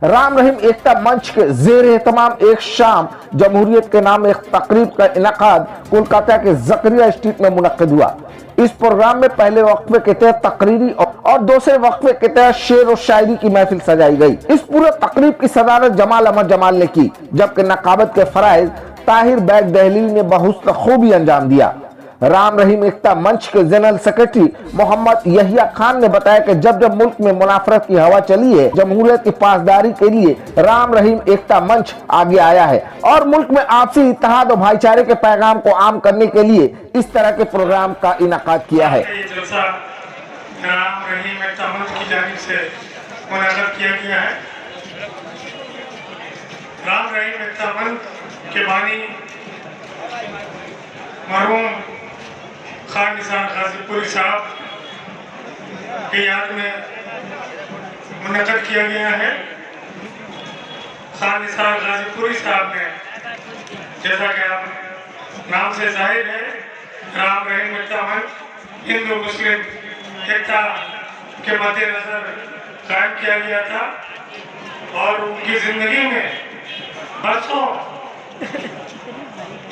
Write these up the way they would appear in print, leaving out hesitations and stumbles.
राम रहीम एकता मंच के जेर तमाम एक शाम जमहूरियत के नाम एक तकरीब का इनकाद कोलकाता के जकरिया स्ट्रीट में मुनक्किद हुआ। इस प्रोग्राम में पहले वक्फे के तहत तकरीरी और दूसरे वक्फे के तहत शेर और शायरी की महफिल सजाई गई। इस पूरे तकरीब की सदारत जमाल अहमद जमाल ने की, जबकि नकाबत के फराइज ताहिर बैग दहलील ने बहुत खूबी अंजाम दिया। राम रहीम एकता मंच के जनरल सेक्रेटरी मोहम्मद यहिया खान ने बताया कि जब जब मुल्क में मुनाफरत की हवा चली है, जमहूरियत की पासदारी के लिए राम रहीम एकता मंच आगे आया है और मुल्क में आपसी इत्तेहाद और भाईचारे के पैगाम को आम करने के लिए इस तरह के प्रोग्राम का इनाकाद किया है। राम रहीम एकता मंच की जानिब से मुनाफरत किया गया है। राम रहीम एकता मंच के बानी मरहूम खान निसार गाजीपुरी साहब की याद में मुनक़द किया गया है। खान निसार गाजीपुरी साहब ने, जैसा कि आप नाम से जाहिर है, राम रहीम एकता मंच हिंदू मुस्लिम एकता के मद्देनजर कायम किया गया था और उनकी जिंदगी में बरसों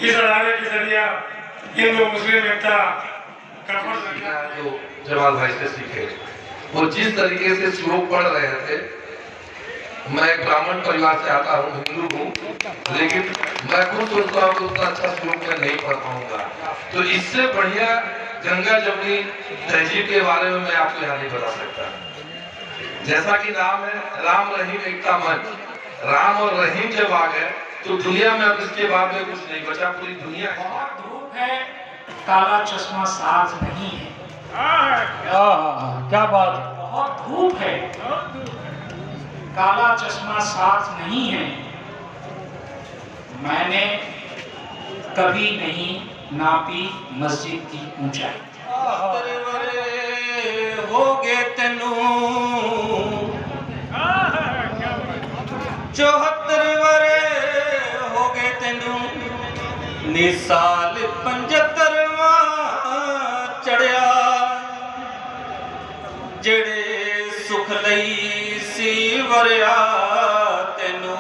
इस अदालत के जरिए हिंदू मुस्लिम एकता जो जमाल भाई से सीखे, वो जिस तरीके से श्लोक पढ़ रहे थे। मैं एक ब्राह्मण परिवार से आता हूँ, हिंदू हूँ, लेकिन मैं खुद सोचता हूँ कि उतना अच्छा श्लोक मैं नहीं पढ़ पाऊंगा। तो इससे बढ़िया गंगा जमुनी तहजीब के बारे में मैं आपको यहाँ नहीं बता सकता। जैसा कि नाम है राम रहीम एकता मंच, राम और रहीम जब आ गए तो दुनिया में अब इसके बाद में कुछ नहीं बचा, पूरी दुनिया है। काला चश्मा साज नहीं है। क्या बात, बहुत धूप है। काला चश्मा साज नहीं है। मैंने कभी नहीं नापी मस्जिद की ऊंचाई। हो गए तेनू 74 वरे हो गए तेनू निसाल 75वां चढ़िया जेड़े सुख लई सी वरिया तेनू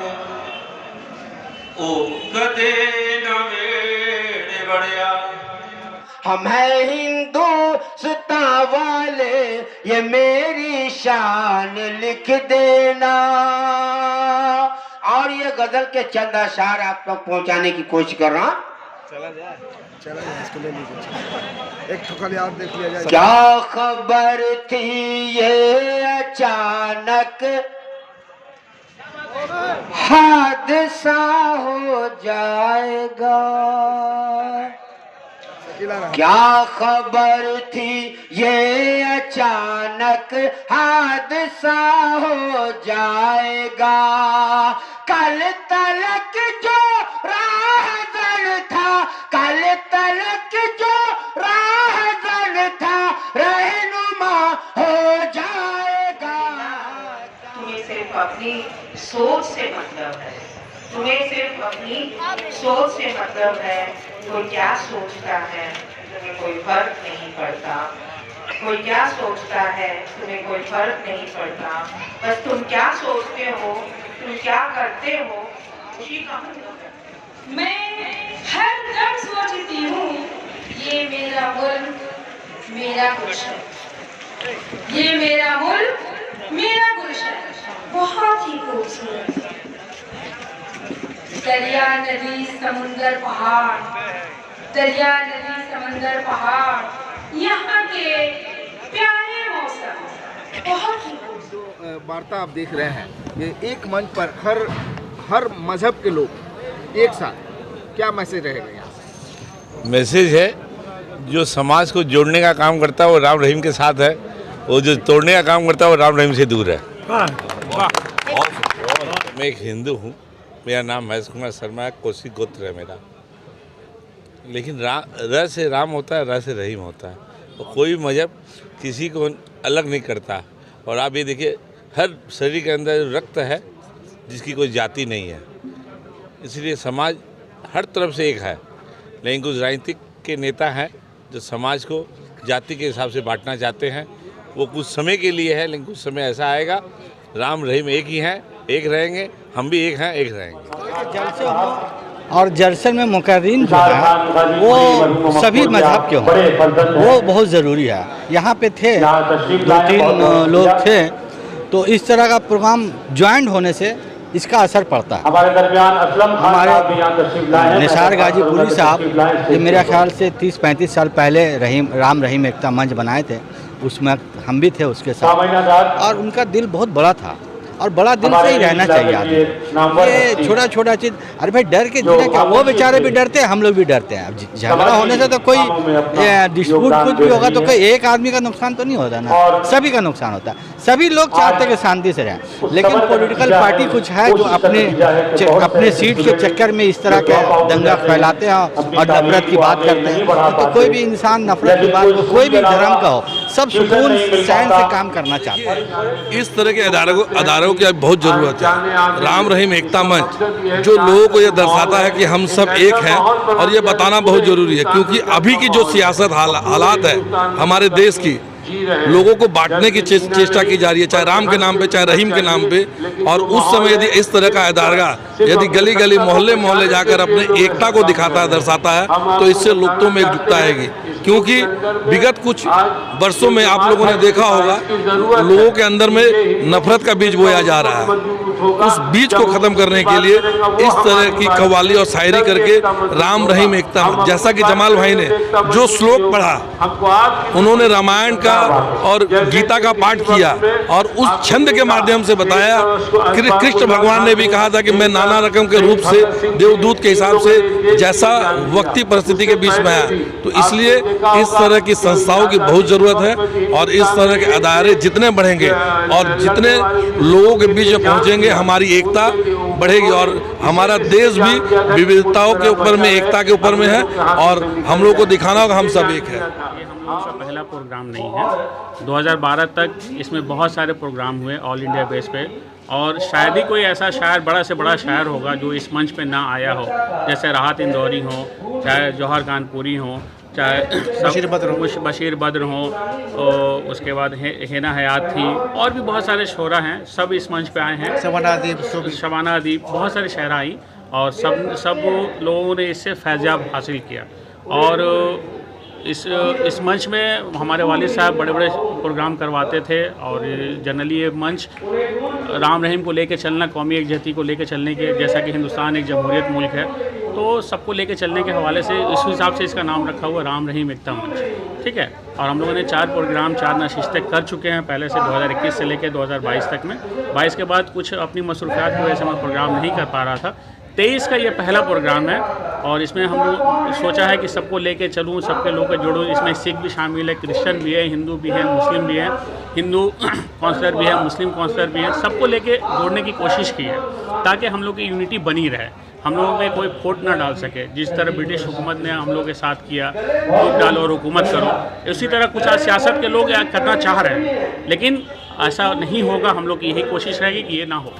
ओ कदे ना वेड़े वड़िया। हम है हिंदुस्तान वाले, ये मेरी शान लिख देना। और ये गजल के चंद अशार आप तक पहुंचाने की कोशिश कर रहा हूं। चला जाए इसको ले लीजिए, एक ठोकर याद देख लिया जाए। क्या खबर थी ये अचानक हादसा हो जाएगा। क्या खबर थी ये अचानक हादसा हो जाएगा। कल तलक जो राहज़न था, कल तलक जो राहज़न था, रहनुमा हो जाएगा। तुम्हें सिर्फ अपनी सोच से मतलब है, तुम्हें सिर्फ अपनी सोच से मतलब है। कोई क्या सोचता है तुम्हें कोई फर्क नहीं पड़ता। कोई क्या सोचता है तुम्हें कोई फर्क नहीं पड़ता। बस तुम क्या सोचते हो, तुम क्या करते हो, उसी का मैं हर दम सोचती हूँ ये मेरा मुल्क मेरा गुलशन, ये मेरा मुल्क मेरा गुलशन बहुत ही खूबसूरत। दरिया नदी समुंदर पहाड़, दरिया नदी समंदर पहाड़, यहाँ के प्यारे मौसम बहुत ही खूबसूरत। वार्ता आप देख रहे हैं, ये एक मंच पर हर मजहब के लोग एक साथ, क्या मैसेज रहेगा यहाँ? मैसेज है जो समाज को जोड़ने का काम करता है वो राम रहीम के साथ है, वो जो तोड़ने का काम करता है वो राम रहीम से दूर है। मैं एक हिंदू हूँ, मेरा नाम महेश कुमार शर्मा है, कोसी गोत्र है मेरा। लेकिन र से राम होता है, र से रहीम होता है, और कोई मजहब किसी को अलग नहीं करता। और आप ये देखिए, हर शरीर के अंदर रक्त है जिसकी कोई जाति नहीं है, इसलिए समाज हर तरफ से एक है। लेकिन कुछ राजनीतिक के नेता हैं जो समाज को जाति के हिसाब से बांटना चाहते हैं। वो कुछ समय के लिए है, लेकिन कुछ समय ऐसा आएगा राम रहीम एक ही हैं एक रहेंगे, हम भी एक हैं, एक रहेंगे। और जलसे में मुकर्रीन जो है वो सभी मजहब के हों, वो बहुत ज़रूरी है। यहाँ पे थे 2-3 लोग थे, तो इस तरह का प्रोग्राम ज्वाइंट होने से इसका असर पड़ता है। हमारे निसार गाजीपुरी साहब ये मेरा ख्याल से 30-35 साल पहले राम रहीम एकता मंच बनाए थे, उसमें हम भी थे उसके साथ, और उनका दिल बहुत बड़ा था और बड़ा दिल से ही रहना चाहिए आदमी। ये छोटा छोटा चीज़, अरे भाई डर के जीना क्या, वो बेचारे भी डरते हैं, हम लोग भी डरते हैं। अब झगड़ा होने से तो कोई डिस्प्यूट कुछ भी होगा तो कोई एक आदमी का नुकसान तो नहीं होता ना, सभी का नुकसान होता है। सभी लोग चाहते हैं कि शांति से रहें, लेकिन पॉलिटिकल पार्टी कुछ है जो अपने सीट के चक्कर में इस तरह के दंगा फैलाते हैं और नफरत की बात करते हैं। तो कोई भी इंसान नफरत की बात, कोई भी धर्म का हो, सब सुकून चैन से काम करना चाहता है। इस तरह के अदारों की अब बहुत ज़रूरत है। राम रहीम एकता मंच जो लोगों को ये दर्शाता है कि हम सब एक हैं, और ये बताना बहुत ज़रूरी है, क्योंकि अभी की जो सियासत हालात है हमारे देश की, लोगों को बांटने की चेष्टा की जा रही है, चाहे राम के नाम पे, चाहे रहीम के नाम पे। और उस समय यदि इस तरह का अदालगा यदि गली गली मोहल्ले मोहल्ले जाकर अपने एकता को दिखाता है, दर्शाता है, तो इससे लोगों में एकजुटता आएगी। क्योंकि विगत कुछ वर्षों में आप लोगों ने देखा होगा, लोगों के अंदर में नफरत का बीज बोया जा रहा है। उस बीज को खत्म करने के लिए इस तरह की कव्वाली और शायरी करके राम रहीम एकता, जैसा कि जमाल भाई ने जो श्लोक पढ़ा, उन्होंने रामायण का और गीता का पाठ किया और उस छंद के माध्यम से बताया। कृष्ण भगवान ने भी कहा था कि मैं नाना रकम के रूप से देवदूत के हिसाब से जैसा वक्ती परिस्थिति के बीच में आया। तो इसलिए इस तरह की संस्थाओं की बहुत ज़रूरत है, और इस तरह के अदारे जितने बढ़ेंगे और जितने लोगों के बीच में पहुँचेंगे, हमारी एकता बढ़ेगी। और हमारा देश भी विविधताओं के ऊपर में, एकता के ऊपर में है, और हम लोग को दिखाना होगा हम सब एक है। का पहला प्रोग्राम नहीं है। 2012 तक इसमें बहुत सारे प्रोग्राम हुए ऑल इंडिया बेस पे, और शायद ही कोई ऐसा शायर, बड़ा से बड़ा शायर होगा जो इस मंच पे ना आया हो। जैसे राहत इंदौरी हो, चाहे जौहर कानपुरी हो, चाहे बशीर बद्र हो, और उसके बाद हेना हयात थी, और भी बहुत सारे शोरा हैं, सब इस मंच पे आए हैं। शबाना अदीब, बहुत सारे शायरा आई, और सब लोगों ने इससे फैज़याब हासिल किया। और इस मंच में हमारे वालिद साहब बड़े बड़े प्रोग्राम करवाते थे, और जनरली ये मंच राम रहीम को लेकर चलना, कौमी एकजहती को लेकर चलने के, जैसा कि हिंदुस्तान एक जमहूरियत मुल्क है, तो सबको लेकर चलने के हवाले से इस हिसाब से इसका नाम रखा हुआ राम रहीम एकता मंच, ठीक है। और हम लोगों ने 4 प्रोग्राम, 4 नशिस्तें कर चुके हैं पहले से, 2021 से लेकर 2022 तक में। 22 के बाद कुछ अपनी मसरूफियात की वजह से मैं प्रोग्राम नहीं कर पा रहा था। 23 का ये पहला प्रोग्राम है, और इसमें हम लोग सोचा है कि सबको लेके चलूँ, सबके लोग जोड़ूँ। इसमें सिख भी शामिल है, क्रिश्चियन भी है, हिंदू भी है, मुस्लिम भी है, हिंदू काउंसलर भी है, मुस्लिम काउंसलर भी है, सबको लेके जोड़ने की कोशिश की है, ताकि हम लोग की यूनिटी बनी रहे, हम लोगों में कोई फूट ना डाल सके। जिस तरह ब्रिटिश हुकूमत ने हम लोग के साथ किया, फूट डालो और हुकूमत करो, उसी तरह कुछ आज सियासत के लोग करना चाह रहे हैं, लेकिन ऐसा नहीं होगा। हम लोग की यही कोशिश रहेगी कि ये ना हो।